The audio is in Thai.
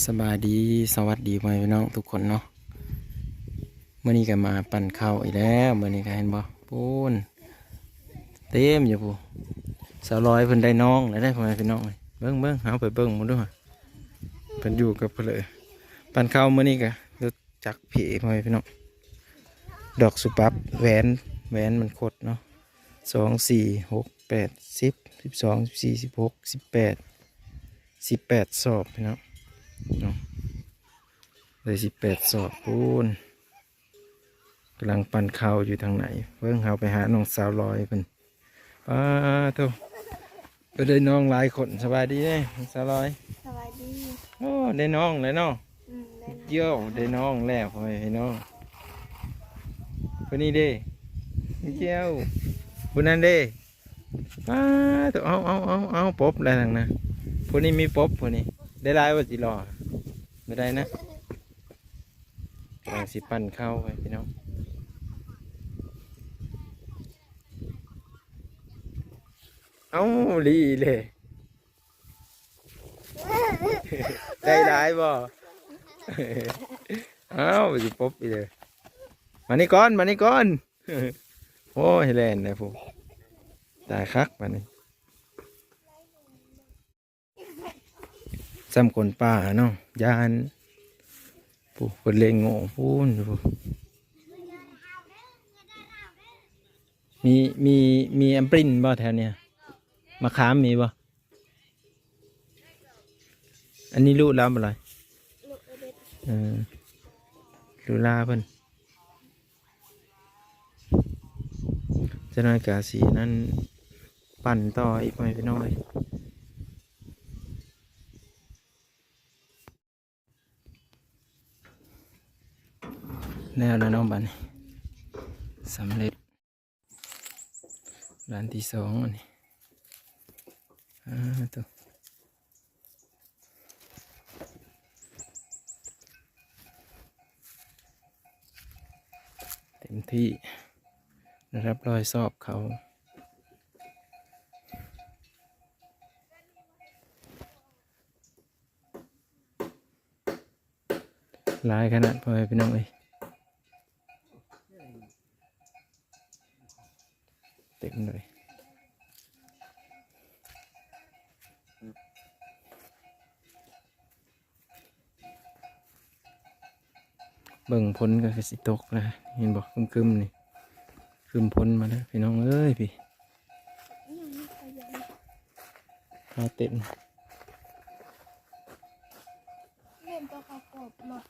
สบายดีสวัสดีพ่อแม่พี่น้องทุกคนเนาะเมื่อนี้ก็มาปั่นข้าวอีกแล้วเมื่อนี้ก็เห็นบ่ปูนเต็มอยู่ปูสาวลอยเพิ่นได้น้องแล้วได้พ่อแม่พี่น้องเลยเบิ่งเอาไปเบิ่งหมาด้วยเพิ่นอยู่กับเพิ่นเลยปั่นข้าวเมื่อนี้ก็รู้จักผีพ่อแม่พี่น้องดอกสุปับแหวนมันคดเนาะ2 4 6 8 10 12 14 16 18สอบพี่น้องเนาะเลย18สอบปูนกำลังปั่นข้าวอยู่ทางไหนเพิ่งเอาไปหาน้องสาวลอยเพิ่นป้าโธ่ไปได้น้องหลายคนสบายดีเด้น้องสาวลอยสวัสดีโอ้ได้น้องเลยเนาะได้นะเยี่ยวได้น้องแล้วพ่อให้น้องคนนี้เด้เยี่ยวคนนั้นเด้ป้าโธ่เอาปบอะไรทางนะคนนี้มีปบคนนี้ได้หลายว่าสิรอไม่ได้นะกำลังสิปั่นเข้าไปพี่น้องเอาลีเลยได้หลายบ่เอาสิปบอีเลยมานี่ก่อนโอ้ยแลนเลยพวกตายคักมานี่ซ้ำคนป่าเนาะยานผู้คนเล่งโง่พูนมีแอมปรินบ่แถวเนี้ยมะขามมีบ่อันนี้ลูกแล้วอะไรลูกเด็ดลูลาเพิ่นจะน้อยกาสีนั้นปั่นต่ออีกไปพี่น้องเลยแล้วน้องบันสำเร็จร้านที่สองอันนี้ตัวเต็มที่นะครับรอยสอบเขาลายขนาดพอไปพี่น้องเลยเต็มเลยเบิ่งพ้นก็คือสิตกนะเห็นบอกคึมนี่คึมพ้นมาแล้วพี่น้องเอ้ยพี่ข้าวเต็มเล่นตัวเขากบหมด